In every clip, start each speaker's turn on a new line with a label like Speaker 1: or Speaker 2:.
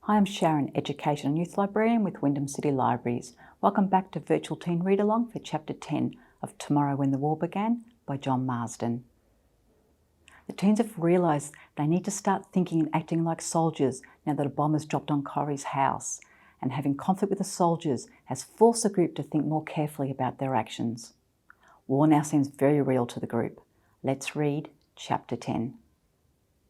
Speaker 1: Hi, I'm Sharyn, Education and Youth Librarian with Wyndham City Libraries. Welcome back to Virtual Teen Read Along for Chapter 10 of Tomorrow When the War Began by John Marsden. The teens have realised they need to start thinking and acting like soldiers now that a bomb has dropped on Corrie's house, and having conflict with the soldiers has forced the group to think more carefully about their actions. War now seems very real to the group. Let's read Chapter 10.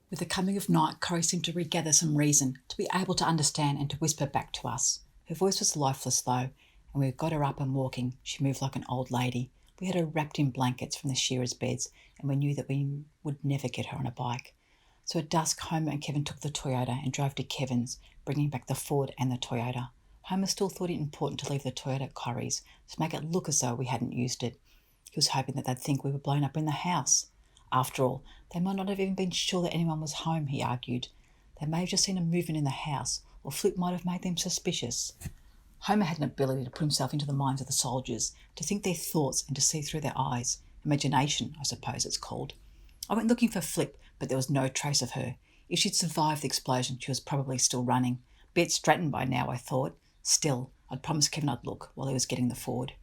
Speaker 2: With the coming of night, Corrie seemed to regather some reason, to be able to understand and to whisper back to us. Her voice was lifeless though, and we got her up and walking. She moved like an old lady. We had her wrapped in blankets from the shearers' beds, and we knew that we would never get her on a bike. So at dusk, Homer and Kevin took the Toyota and drove to Kevin's, bringing back the Ford and the Toyota. Homer still thought it important to leave the Toyota at Corrie's, to make it look as though we hadn't used it. He was hoping that they'd think we were blown up in the house. After all, they might not have even been sure that anyone was home, he argued. They may have just seen a movement in the house, or Flip might have made them suspicious. Homer had an ability to put himself into the minds of the soldiers, to think their thoughts and to see through their eyes. Imagination, I suppose it's called. I went looking for Flip, but there was no trace of her. If she'd survived the explosion, she was probably still running. Be at Stratton by now, I thought. Still, I'd promised Kevin I'd look while he was getting the Ford.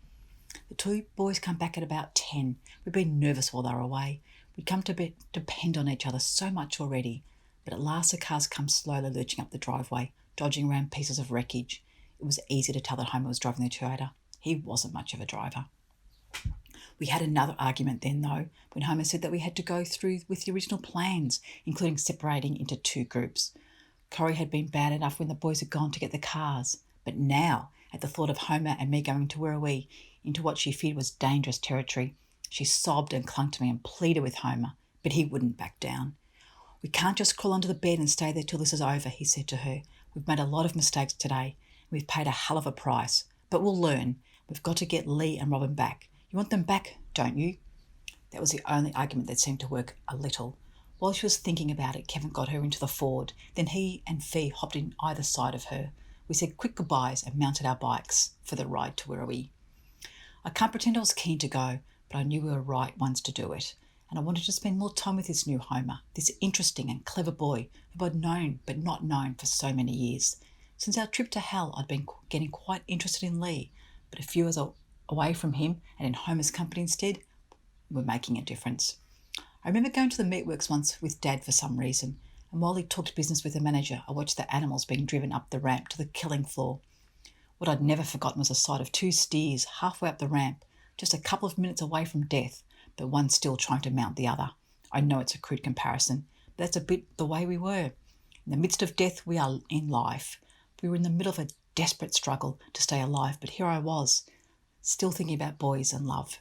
Speaker 2: The two boys come back at about 10. We'd been nervous while they were away. We'd come to depend on each other so much already, but at last the cars come slowly lurching up the driveway, dodging around pieces of wreckage. It was easy to tell that Homer was driving the Toyota. He wasn't much of a driver. We had another argument then, though, when Homer said that we had to go through with the original plans, including separating into two groups. Corrie had been bad enough when the boys had gone to get the cars, but now, at the thought of Homer and me going to Wirrawee, into what she feared was dangerous territory, she sobbed and clung to me and pleaded with Homer, but he wouldn't back down. "We can't just crawl under the bed and stay there till this is over," he said to her. "We've made a lot of mistakes today. We've paid a hell of a price, but we'll learn. We've got to get Lee and Robin back. You want them back, don't you?" That was the only argument that seemed to work a little. While she was thinking about it, Kevin got her into the Ford. Then he and Fee hopped in either side of her. We said quick goodbyes and mounted our bikes for the ride to Wirrawee. I can't pretend I was keen to go, but I knew we were right ones to do it, and I wanted to spend more time with this new Homer, this interesting and clever boy who I'd known but not known for so many years. Since our trip to Hell, I'd been getting quite interested in Lee, but a few years away from him and in Homer's company instead were making a difference. I remember going to the meatworks once with Dad for some reason, and while he talked business with the manager, I watched the animals being driven up the ramp to the killing floor. What I'd never forgotten was the sight of two steers halfway up the ramp, just a couple of minutes away from death, but one still trying to mount the other. I know it's a crude comparison, but that's a bit the way we were. In the midst of death, we are in life. We were in the middle of a desperate struggle to stay alive, but here I was, still thinking about boys and love.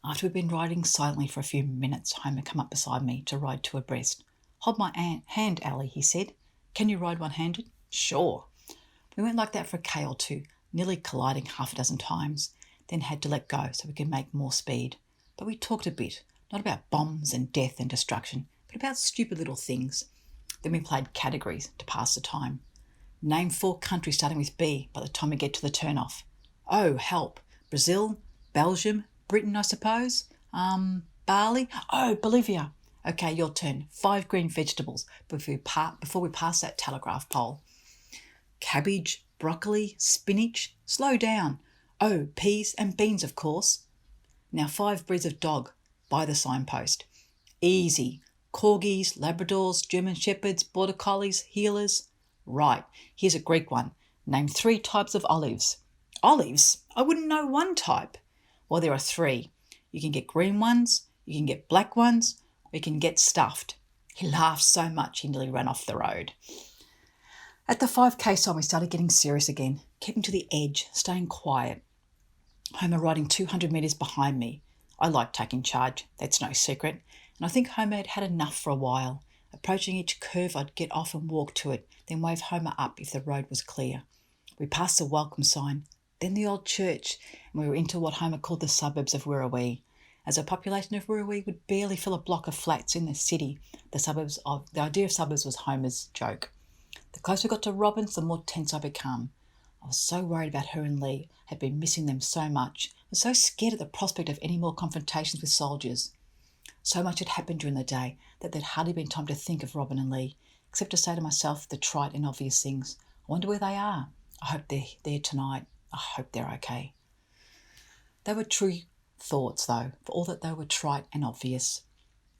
Speaker 2: After we'd been riding silently for a few minutes, Homer came up beside me to ride two abreast. "Hold my hand, Allie," he said. "Can you ride one-handed?" "Sure." We went like that for a K or two, nearly colliding half a dozen times, then had to let go so we could make more speed. But we talked a bit, not about bombs and death and destruction, but about stupid little things. Then we played categories to pass the time. Name 4 countries starting with B by the time we get to the turn-off. Oh, help. Brazil, Belgium, Britain, I suppose. Bali. Oh, Bolivia. Okay, your turn. 5 green vegetables before we pass that telegraph pole. Cabbage, broccoli, spinach. Slow down. Oh, peas and beans, of course. Now 5 breeds of dog by the signpost. Easy. Corgis, Labradors, German Shepherds, Border Collies, Heelers. Right, here's a Greek one. Name 3 types of olives. Olives? I wouldn't know one type. Well, there are 3. You can get green ones, you can get black ones, or you can get stuffed. He laughed so much he nearly ran off the road. At the 5K sign, we started getting serious again, keeping to the edge, staying quiet. Homer riding 200 metres behind me. I like taking charge, that's no secret, and I think Homer had had enough for a while. Approaching each curve, I'd get off and walk to it, then wave Homer up if the road was clear. We passed the welcome sign, then the old church, and we were into what Homer called the suburbs of Wirrawee. As a population of Wirrawee would barely fill a block of flats in the city, the idea of suburbs was Homer's joke. The closer we got to Robin's, the more tense I became. I was so worried about her and Lee, had been missing them so much, was so scared at the prospect of any more confrontations with soldiers. So much had happened during the day that there'd hardly been time to think of Robin and Lee, except to say to myself the trite and obvious things. I wonder where they are. I hope they're there tonight. I hope they're okay. They were true thoughts, though, for all that they were trite and obvious.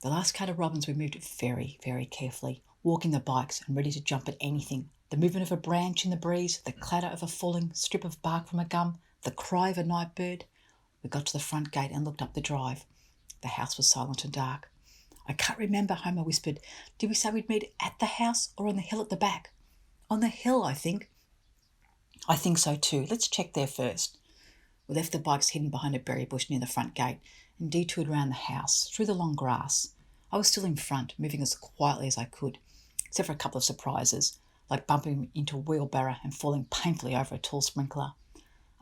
Speaker 2: The last cat of robins we moved very, very carefully, walking the bikes and ready to jump at anything. The movement of a branch in the breeze, the clatter of a falling strip of bark from a gum, the cry of a night bird. We got to the front gate and looked up the drive. The house was silent and dark. I can't remember, Homer whispered. Did we say we'd meet at the house or on the hill at the back? On the hill, I think. I think so too. Let's check there first. We left the bikes hidden behind a berry bush near the front gate and detoured round the house, through the long grass. I was still in front, moving as quietly as I could, except for a couple of surprises, like bumping into a wheelbarrow and falling painfully over a tall sprinkler.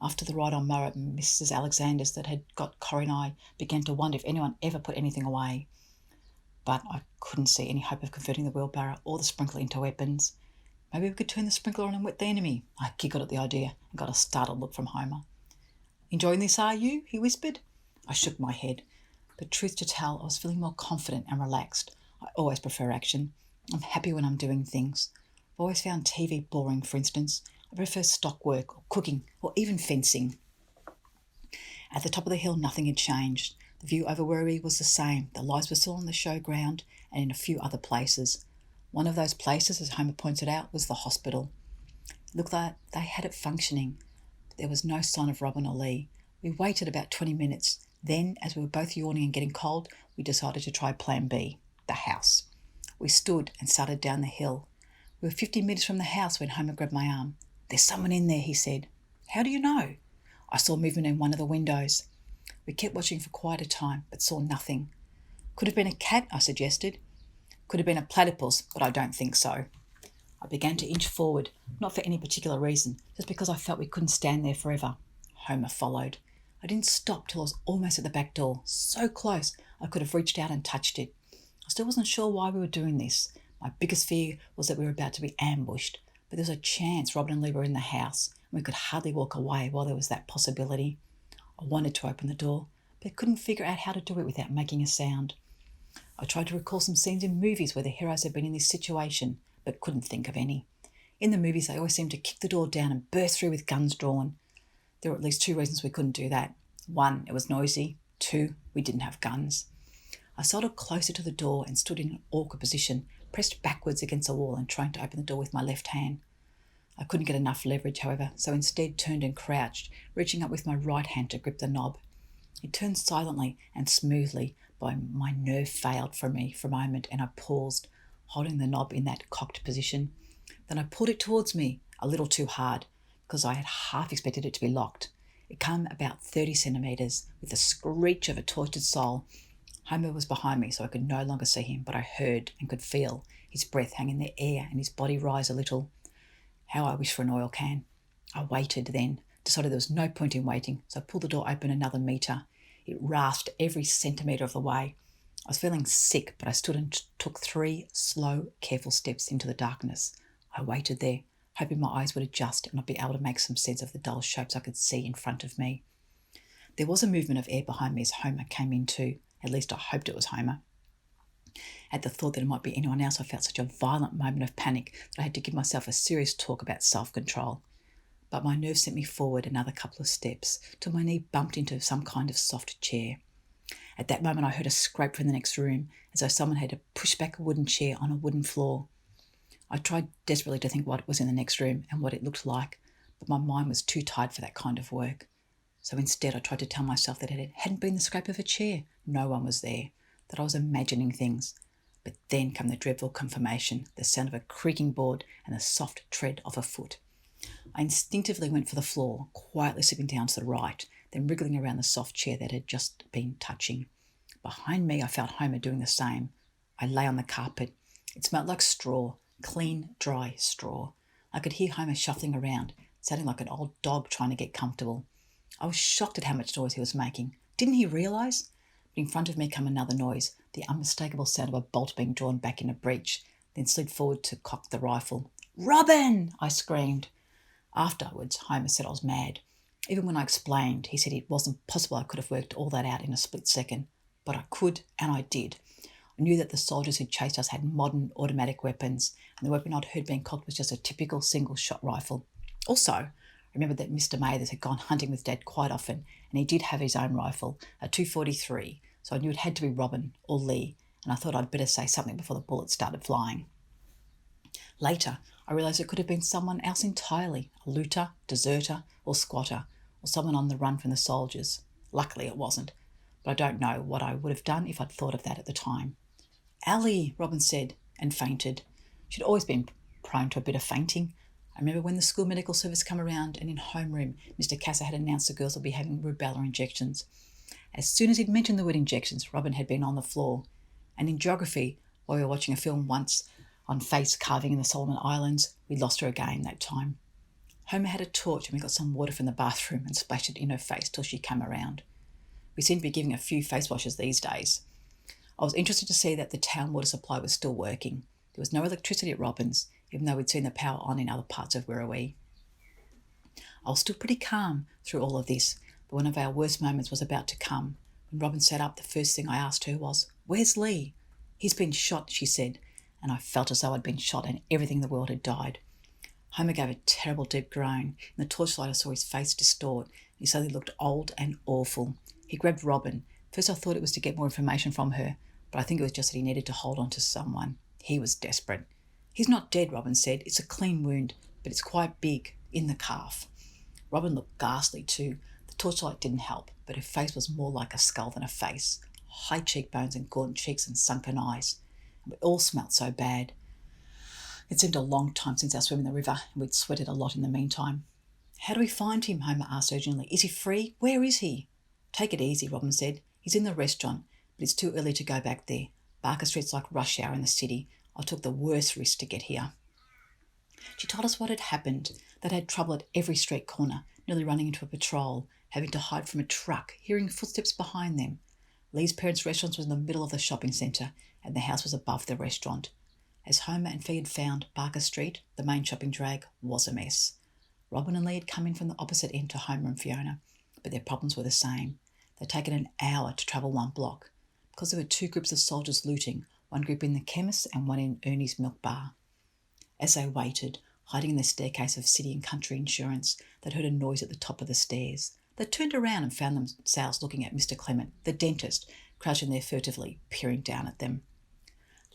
Speaker 2: After the ride on mower at Mrs. Alexander's that had got Corrie and I began to wonder if anyone ever put anything away. But I couldn't see any hope of converting the wheelbarrow or the sprinkler into weapons. Maybe we could turn the sprinkler on and wet the enemy. I giggled at the idea and got a startled look from Homer. Enjoying this, are you? He whispered. I shook my head, but truth to tell, I was feeling more confident and relaxed. I always prefer action. I'm happy when I'm doing things. I've always found TV boring, for instance. I prefer stock work or cooking or even fencing. At the top of the hill, nothing had changed. The view over Werribee was the same. The lights were still on the showground and in a few other places. One of those places, as Homer pointed out, was the hospital. It looked like they had it functioning, but there was no sign of Robin or Lee. We waited about 20 minutes. Then, as we were both yawning and getting cold, we decided to try Plan B, the house. We stood and started down the hill. We were 50 metres from the house when Homer grabbed my arm. There's someone in there, he said. How do you know? I saw movement in one of the windows. We kept watching for quite a time, but saw nothing. Could have been a cat, I suggested. Could have been a platypus, but I don't think so. I began to inch forward, not for any particular reason, just because I felt we couldn't stand there forever. Homer followed. I didn't stop till I was almost at the back door, so close I could have reached out and touched it. I still wasn't sure why we were doing this. My biggest fear was that we were about to be ambushed, but there was a chance Robin and Lee were in the house, and we could hardly walk away while there was that possibility. I wanted to open the door, but couldn't figure out how to do it without making a sound. I tried to recall some scenes in movies where the heroes had been in this situation, but couldn't think of any. In the movies, they always seemed to kick the door down and burst through with guns drawn. There were at least 2 reasons we couldn't do that. 1, it was noisy. 2, we didn't have guns. I sidled closer to the door and stood in an awkward position, pressed backwards against the wall and trying to open the door with my left hand. I couldn't get enough leverage, however, so instead turned and crouched, reaching up with my right hand to grip the knob. It turned silently and smoothly, but my nerve failed for me for a moment and I paused, holding the knob in that cocked position. Then I pulled it towards me, a little too hard, because I had half expected it to be locked. It came about 30 centimetres, with the screech of a tortured soul. Homer was behind me, so I could no longer see him, but I heard and could feel his breath hang in the air and his body rise a little. How I wished for an oil can. I waited then, decided there was no point in waiting, so I pulled the door open another metre. It rasped every centimetre of the way. I was feeling sick, but I stood and took 3 slow, careful steps into the darkness. I waited there, hoping my eyes would adjust and I'd be able to make some sense of the dull shapes I could see in front of me. There was a movement of air behind me as Homer came in too. At least I hoped it was Homer. At the thought that it might be anyone else, I felt such a violent moment of panic that I had to give myself a serious talk about self-control. But my nerves sent me forward another couple of steps till my knee bumped into some kind of soft chair. At that moment I heard a scrape from the next room, as though someone had to push back a wooden chair on a wooden floor. I tried desperately to think what was in the next room and what it looked like, but my mind was too tired for that kind of work. So instead I tried to tell myself that it hadn't been the scrape of a chair. No one was there, that I was imagining things. But then came the dreadful confirmation, the sound of a creaking board and the soft tread of a foot. I instinctively went for the floor, quietly slipping down to the right, then wriggling around the soft chair that had just been touching. Behind me I felt Homer doing the same. I lay on the carpet. It smelled like straw, clean, dry straw. I could hear Homer shuffling around, sounding like an old dog trying to get comfortable. I was shocked at how much noise he was making. Didn't he realise? But in front of me came another noise, the unmistakable sound of a bolt being drawn back in a breech, then slid forward to cock the rifle. "Robin!" I screamed. Afterwards, Homer said I was mad. Even when I explained, he said it wasn't possible I could have worked all that out in a split second. But I could, and I did. I knew that the soldiers who chased us had modern automatic weapons, and the weapon I'd heard being cocked was just a typical single-shot rifle. Also, I remembered that Mr. Mathers had gone hunting with Dad quite often, and he did have his own rifle, a 243, so I knew it had to be Robin or Lee, and I thought I'd better say something before the bullets started flying. Later, I realised it could have been someone else entirely, a looter, deserter, or squatter, or someone on the run from the soldiers. Luckily it wasn't, but I don't know what I would have done if I'd thought of that at the time. "Allie," Robin said, and fainted. She'd always been prone to a bit of fainting. I remember when the school medical service came around and in homeroom, Mr. Casser had announced the girls would be having rubella injections. As soon as he'd mentioned the word injections, Robin had been on the floor. And in geography, while we were watching a film once on face carving in the Solomon Islands, we lost her again that time. Homer had a torch and we got some water from the bathroom and splashed it in her face till she came around. We seem to be giving a few face washes these days. I was interested to see that the town water supply was still working. There was no electricity at Robin's, even though we'd seen the power on in other parts of Wirrawee. I was still pretty calm through all of this, but one of our worst moments was about to come. When Robin sat up, the first thing I asked her was, "Where's Lee?" "He's been shot," she said, and I felt as though I'd been shot and everything in the world had died. Homer gave a terrible deep groan. In the torchlight I saw his face distort. He suddenly looked old and awful. He grabbed Robin. First I thought it was to get more information from her, but I think it was just that he needed to hold on to someone. He was desperate. "He's not dead," Robin said. "It's a clean wound, but it's quite big, in the calf." Robin looked ghastly too. The torchlight didn't help, but her face was more like a skull than a face. High cheekbones and gaunt cheeks and sunken eyes. And we all smelt so bad. It seemed a long time since our swim in the river, and we'd sweated a lot in the meantime. "How do we find him?" Homer asked urgently. "Is he free? Where is he?" "Take it easy," Robin said. "He's in the restaurant, but it's too early to go back there. Barker Street's like rush hour in the city. I took the worst risk to get here." She told us what had happened. They'd had trouble at every street corner, nearly running into a patrol, having to hide from a truck, hearing footsteps behind them. Lee's parents' restaurant was in the middle of the shopping centre, and the house was above the restaurant. As Homer and Fee had found, Barker Street, the main shopping drag, was a mess. Robin and Lee had come in from the opposite end to Homer and Fiona, but their problems were the same. They'd taken an hour to travel 1 block, because there were 2 groups of soldiers looting, one group in the chemist and one in Ernie's milk bar. As they waited, hiding in the staircase of city and country insurance, they'd heard a noise at the top of the stairs. They turned around and found themselves looking at Mr. Clement, the dentist, crouching there furtively, peering down at them.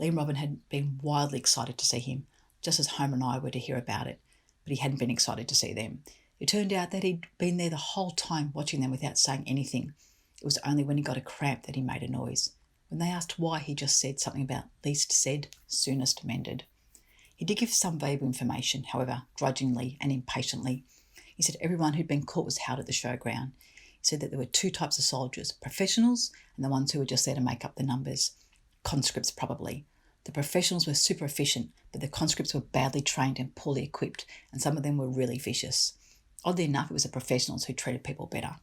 Speaker 2: Lee and Robin had been wildly excited to see him, just as Homer and I were to hear about it, but he hadn't been excited to see them. It turned out that he'd been there the whole time watching them without saying anything. It was only when he got a cramp that he made a noise. When they asked why, he just said something about least said, soonest mended. He did give some valuable information, however, grudgingly and impatiently. He said everyone who'd been caught was held at the showground. He said that there were 2 types of soldiers, professionals and the ones who were just there to make up the numbers. Conscripts, probably. The professionals were super efficient, but the conscripts were badly trained and poorly equipped, and some of them were really vicious. Oddly enough, it was the professionals who treated people better.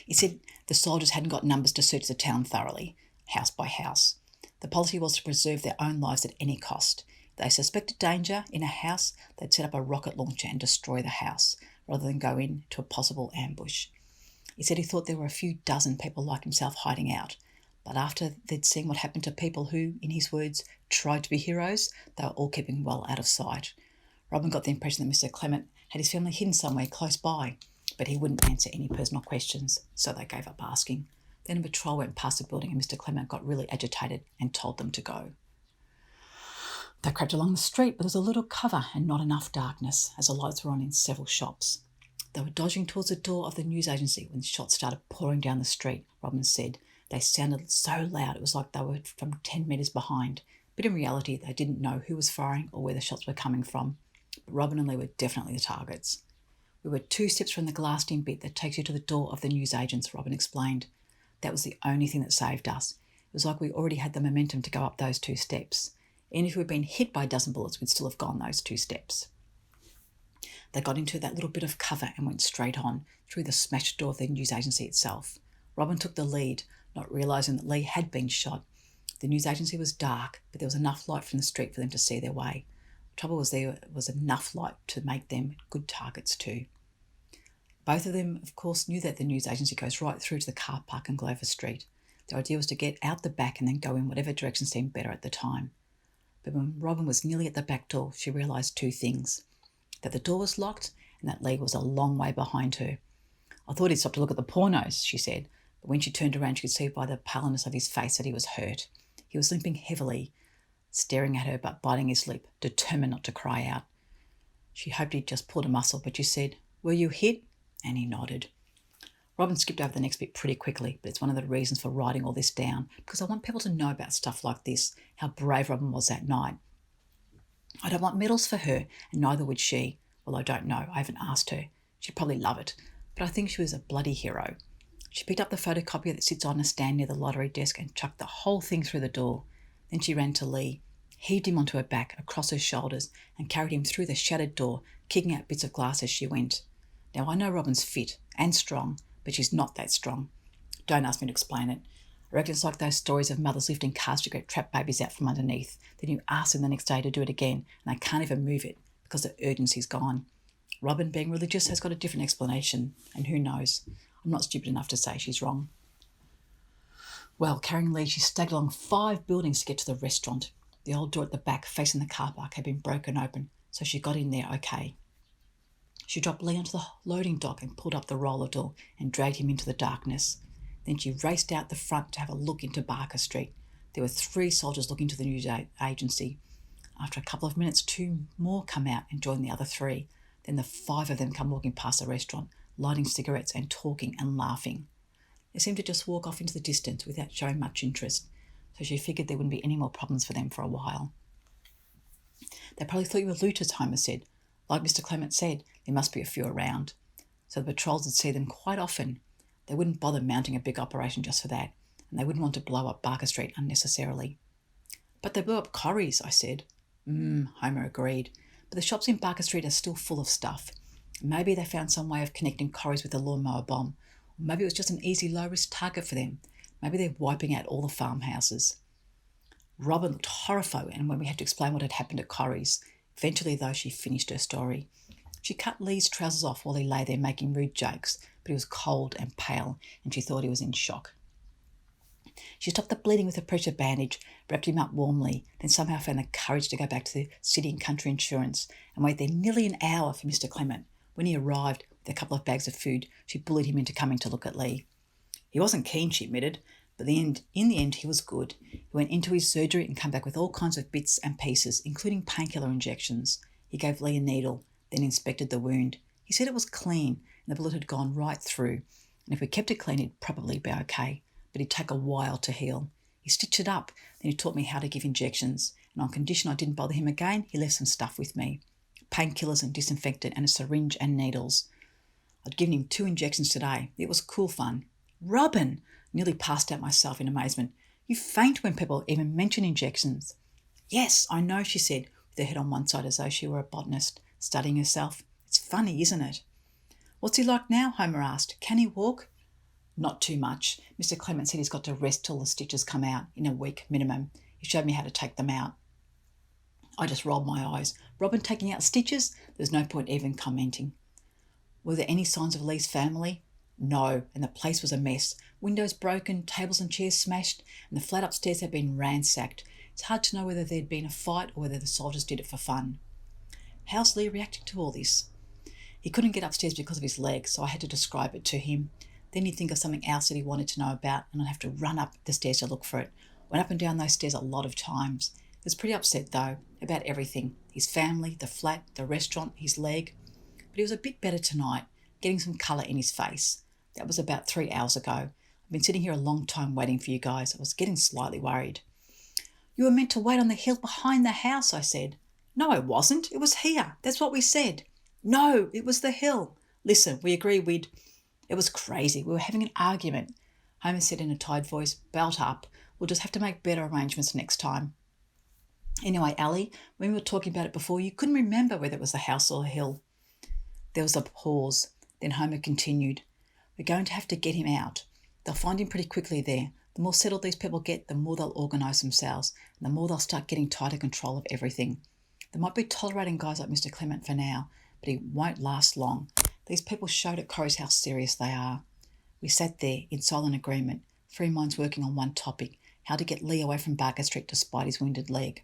Speaker 2: He said the soldiers hadn't got numbers to search the town thoroughly, house by house. The policy was to preserve their own lives at any cost. If they suspected danger in a house, they'd set up a rocket launcher and destroy the house, rather than go in to a possible ambush. He said he thought there were a few dozen people like himself hiding out, but after they'd seen what happened to people who, in his words, tried to be heroes, they were all keeping well out of sight. Robin got the impression that Mr. Clement had his family hidden somewhere close by, but he wouldn't answer any personal questions, so they gave up asking. Then a patrol went past the building and Mr. Clement got really agitated and told them to go. They crept along the street, but there was a little cover and not enough darkness, as the lights were on in several shops. They were dodging towards the door of the news agency when shots started pouring down the street, Robin said. They sounded so loud it was like they were from 10 metres behind, but in reality they didn't know who was firing or where the shots were coming from. But Robin and Lee were definitely the targets. We were 2 steps from the glassed-in bit that takes you to the door of the newsagents, Robin explained. That was the only thing that saved us. It was like we already had the momentum to go up those 2 steps. And if we'd been hit by a dozen bullets, we'd still have gone those 2 steps. They got into that little bit of cover and went straight on, through the smashed door of the news agency itself. Robin took the lead, not realising that Lee had been shot. The news agency was dark, but there was enough light from the street for them to see their way. The trouble was there was enough light to make them good targets too. Both of them, of course, knew that the news agency goes right through to the car park in Glover Street. The idea was to get out the back and then go in whatever direction seemed better at the time. But when Robin was nearly at the back door, she realised two things: that the door was locked and that Lee was a long way behind her. "I thought he'd stop to look at the pornos," she said, but when she turned around she could see by the paleness of his face that he was hurt. He was limping heavily, staring at her but biting his lip, determined not to cry out. She hoped he'd just pulled a muscle, but she said, "Were you hit?" And he nodded. Robin skipped over the next bit pretty quickly, but it's one of the reasons for writing all this down, because I want people to know about stuff like this, how brave Robin was that night. I don't want medals for her, and neither would she. Well, I don't know. I haven't asked her. She'd probably love it, but I think she was a bloody hero. She picked up the photocopier that sits on a stand near the lottery desk and chucked the whole thing through the door. Then she ran to Lee, heaved him onto her back, across her shoulders, and carried him through the shattered door, kicking out bits of glass as she went. Now, I know Robin's fit and strong, but she's not that strong. Don't ask me to explain it. I reckon it's like those stories of mothers lifting cars to get trapped babies out from underneath. Then you ask them the next day to do it again, and they can't even move it because the urgency's gone. Robin, being religious, has got a different explanation, and who knows? I'm not stupid enough to say she's wrong. Well, carrying Lee, she staggered along 5 buildings to get to the restaurant. The old door at the back, facing the car park, had been broken open, so she got in there okay. She dropped Lee onto the loading dock and pulled up the roller door and dragged him into the darkness. Then she raced out the front to have a look into Barker Street. There were 3 soldiers looking to the news agency. After a couple of minutes, 2 more come out and join the other 3. Then the 5 of them come walking past the restaurant, lighting cigarettes and talking and laughing. They seemed to just walk off into the distance without showing much interest, so she figured there wouldn't be any more problems for them for a while. "They probably thought you were looters," Homer said. "Like Mr. Clement said, there must be a few around." So the patrols would see them quite often. They wouldn't bother mounting a big operation just for that, and they wouldn't want to blow up Barker Street unnecessarily. "But they blew up Corrie's," I said. Homer agreed. "But the shops in Barker Street are still full of stuff. Maybe they found some way of connecting Corrie's with the lawnmower bomb. Or maybe it was just an easy low-risk target for them. Maybe they're wiping out all the farmhouses." Robin looked horrified, and when we had to explain what had happened at Corrie's, eventually, though, she finished her story. She cut Lee's trousers off while he lay there making rude jokes, but he was cold and pale, and she thought he was in shock. She stopped the bleeding with a pressure bandage, wrapped him up warmly, then somehow found the courage to go back to the City and Country Insurance and wait there nearly an hour for Mr. Clement. When he arrived with a couple of bags of food, she bullied him into coming to look at Lee. He wasn't keen, she admitted, but in the end he was good. He went into his surgery and came back with all kinds of bits and pieces, including painkiller injections. He gave Lee a needle, then inspected the wound. He said it was clean and the bullet had gone right through, and if we kept it clean it'd probably be okay, but it'd take a while to heal. He stitched it up, then he taught me how to give injections, and on condition I didn't bother him again, he left some stuff with me. Painkillers and disinfectant and a syringe and needles. I'd given him 2 injections today. It was cool fun. "Robin!" Nearly passed out myself in amazement. "You faint when people even mention injections." "Yes, I know," she said, with her head on one side as though she were a botanist, studying herself. "It's funny, isn't it?" "What's he like now?" Homer asked. "Can he walk?" "Not too much. Mr. Clement said he's got to rest till the stitches come out, in a week minimum. He showed me how to take them out." I just rolled my eyes. Robin taking out stitches? There's no point even commenting. Were there any signs of Lee's family? No, and the place was a mess. Windows broken, tables and chairs smashed, and the flat upstairs had been ransacked. It's hard to know whether there'd been a fight or whether the soldiers did it for fun. How's Lee reacting to all this? He couldn't get upstairs because of his leg, so I had to describe it to him. Then he'd think of something else that he wanted to know about, and I'd have to run up the stairs to look for it. Went up and down those stairs a lot of times. He was pretty upset, though, about everything. His family, the flat, the restaurant, his leg. But he was a bit better tonight, getting some colour in his face. That was about 3 hours ago. I've been sitting here a long time waiting for you guys. I was getting slightly worried. "You were meant to wait on the hill behind the house," I said. "No, I wasn't. It was here. That's what we said." "No, it was the hill. Listen, we agreed we'd—" It was crazy. We were having an argument. Homer said in a tired voice, "Belt up. We'll just have to make better arrangements next time." "Anyway, Allie, when we were talking about it before, you couldn't remember whether it was the house or the hill." There was a pause. Then Homer continued, "We're going to have to get him out. They'll find him pretty quickly there. The more settled these people get, the more they'll organise themselves, and the more they'll start getting tighter control of everything. They might be tolerating guys like Mr. Clement for now, but he won't last long. These people showed at Corrie's how serious they are." We sat there in silent agreement, Three minds working on one topic, how to get Lee away from Barker Street despite his wounded leg.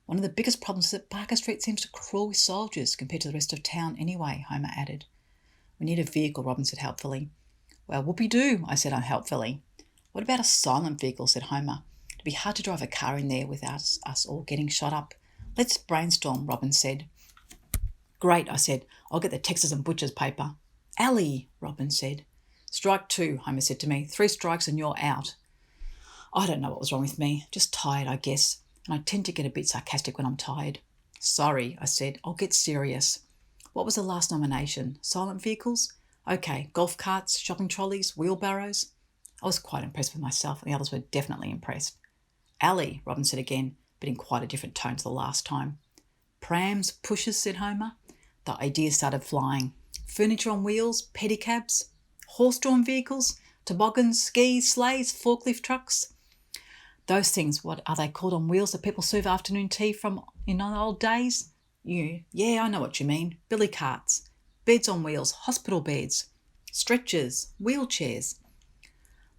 Speaker 2: One of the biggest problems is that Barker Street seems to crawl with soldiers compared to the rest of town anyway, Homer added. We need a vehicle, Robin said helpfully. Well, whoopee-doo, I said unhelpfully. What about a silent vehicle, said Homer. It'd be hard to drive a car in there without us all getting shot up. Let's brainstorm, Robin said. Great, I said. I'll get the Texas and Butcher's paper. Allie, Robin said. Strike two, Homer said to me. 3 strikes and you're out. I don't know what was wrong with me. Just tired, I guess. And I tend to get a bit sarcastic when I'm tired. Sorry, I said. I'll get serious. What was the last nomination? Silent vehicles? Okay, golf carts, shopping trolleys, wheelbarrows. I was quite impressed with myself, and the others were definitely impressed. Allie, Robin said again, but in quite a different tone to the last time. Prams, pushers, said Homer. The ideas started flying. Furniture on wheels, pedicabs, horse-drawn vehicles, toboggans, skis, sleighs, forklift trucks. Those things, what are they called on wheels that people serve afternoon tea from in the old days? Yeah, I know what you mean. Billy carts, beds on wheels, hospital beds, stretchers, wheelchairs.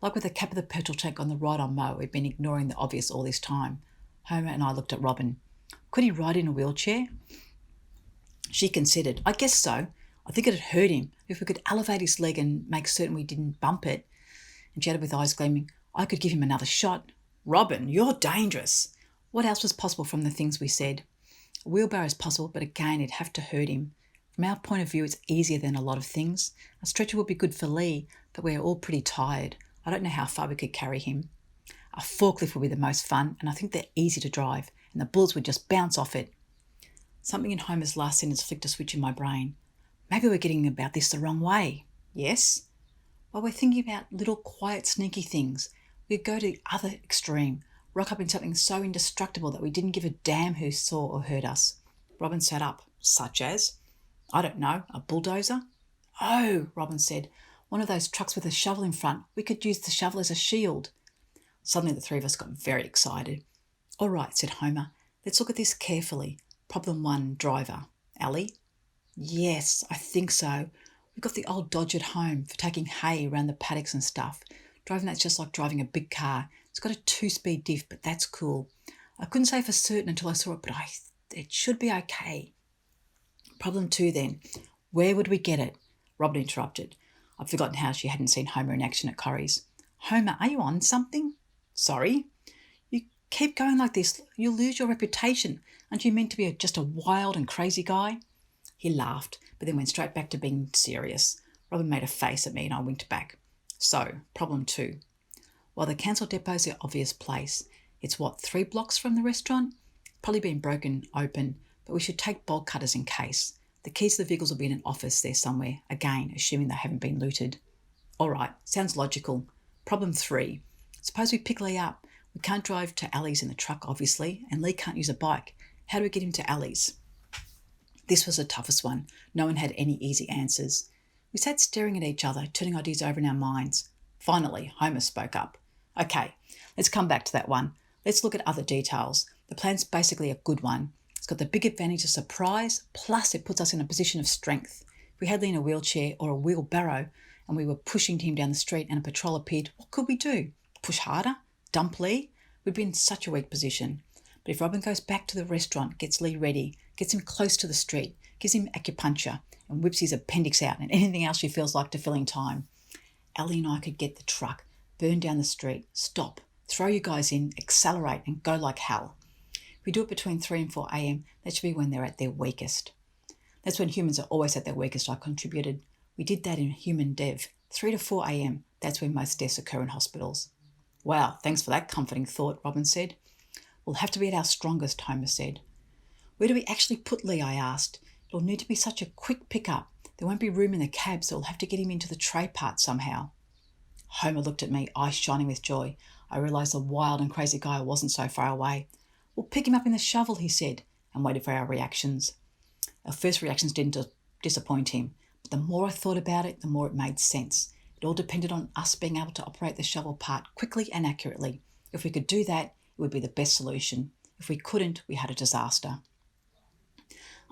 Speaker 2: Like with the cap of the petrol tank on the ride on Mo, we'd been ignoring the obvious all this time. Homer and I looked at Robin. Could he ride in a wheelchair? She considered. I guess so. I think it'd hurt him if we could elevate his leg and make certain we didn't bump it. And she added with eyes gleaming, I could give him another shot. Robin, you're dangerous. What else was possible from the things we said? A wheelbarrow is possible, but again, it'd have to hurt him. From our point of view, it's easier than a lot of things. A stretcher would be good for Lee, but we're all pretty tired. I don't know how far we could carry him. A forklift would be the most fun, and I think they're easy to drive, and the bullets would just bounce off it. Something in Homer's last sentence flicked a switch in my brain. Maybe we're getting about this the wrong way. Yes? Well, we're thinking about little quiet, sneaky things. We'd go to the other extreme, rock up in something so indestructible that we didn't give a damn who saw or heard us. Robin sat up. Such as? I don't know, a bulldozer? Oh, Robin said, one of those trucks with a shovel in front. We could use the shovel as a shield. Suddenly the three of us got very excited. All right, said Homer. Let's look at this carefully. Problem 1, driver. Allie? Yes, I think so. We've got the old Dodge at home for taking hay around the paddocks and stuff. Driving that's just like driving a big car. It's got a 2-speed diff, but that's cool. I couldn't say for certain until I saw it, but it should be okay. Problem 2 then. Where would we get it? Robin interrupted. I'd forgotten how she hadn't seen Homer in action at Corrie's. Homer, are you on something? Sorry? You keep going like this, you'll lose your reputation. Aren't you meant to be just a wild and crazy guy? He laughed, but then went straight back to being serious. Robin made a face at me and I winked back. So, problem 2. Well, the council depot's the obvious place. It's 3 blocks from the restaurant? Probably been broken open, but we should take bolt cutters in case. The keys to the vehicles will be in an office there somewhere, again, assuming they haven't been looted. All right, sounds logical. Problem 3. Suppose we pick Lee up. We can't drive to Allie's in the truck, obviously, and Lee can't use a bike. How do we get him to Allie's? This was the toughest one. No one had any easy answers. We sat staring at each other, turning ideas over in our minds. Finally, Homer spoke up. Okay, let's come back to that one. Let's look at other details. The plan's basically a good one. It's got the big advantage of surprise, plus it puts us in a position of strength. If we had Lee in a wheelchair or a wheelbarrow and we were pushing him down the street and a patrol appeared, what could we do? Push harder? Dump Lee? We'd be in such a weak position. But if Robin goes back to the restaurant, gets Lee ready, gets him close to the street, gives him acupuncture, and whips his appendix out and anything else she feels like to fill in time, Allie and I could get the truck, burn down the street, stop, throw you guys in, accelerate and go like hell. If we do it between 3 and 4 a.m, that should be when they're at their weakest. That's when humans are always at their weakest, I contributed. We did that in human dev. 3 to 4 a.m, that's when most deaths occur in hospitals. Wow, thanks for that comforting thought, Robin said. We'll have to be at our strongest, Homer said. Where do we actually put Lee, I asked. It'll need to be such a quick pickup. There won't be room in the cab, so we'll have to get him into the tray part somehow. Homer looked at me, eyes shining with joy. I realised the wild and crazy guy wasn't so far away. We'll pick him up in the shovel, he said, and waited for our reactions. Our first reactions didn't disappoint him, but the more I thought about it, the more it made sense. It all depended on us being able to operate the shovel part quickly and accurately. If we could do that, it would be the best solution. If we couldn't, we had a disaster.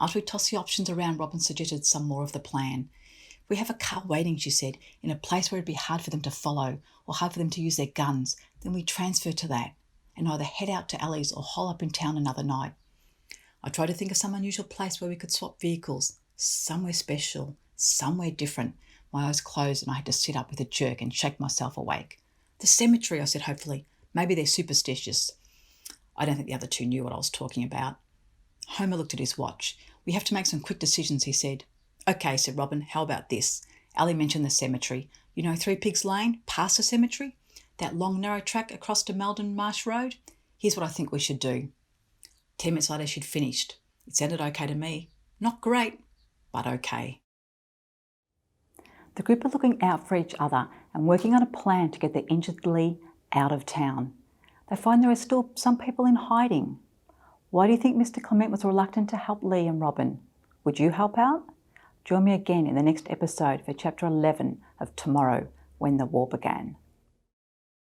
Speaker 2: After we tossed the options around, Robin suggested some more of the plan. We have a car waiting, she said, in a place where it'd be hard for them to follow or hard for them to use their guns. Then we transfer to that and either head out to alleys or hole up in town another night. I tried to think of some unusual place where we could swap vehicles, somewhere special, somewhere different. My eyes closed and I had to sit up with a jerk and shake myself awake. The cemetery, I said hopefully. Maybe they're superstitious. I don't think the other two knew what I was talking about. Homer looked at his watch. We have to make some quick decisions, he said. Okay, said Robin, how about this? Ali mentioned the cemetery. You know Three Pigs Lane, past the cemetery? That long narrow track across to Meldon Marsh Road? Here's what I think we should do. 10 minutes later she'd finished. It sounded okay to me. Not great, but okay.
Speaker 1: The group are looking out for each other and working on a plan to get the injured Lee out of town. They find there are still some people in hiding. Why do you think Mr. Clement was reluctant to help Lee and Robin? Would you help out? Join me again in the next episode for Chapter 11 of Tomorrow, When the War Began.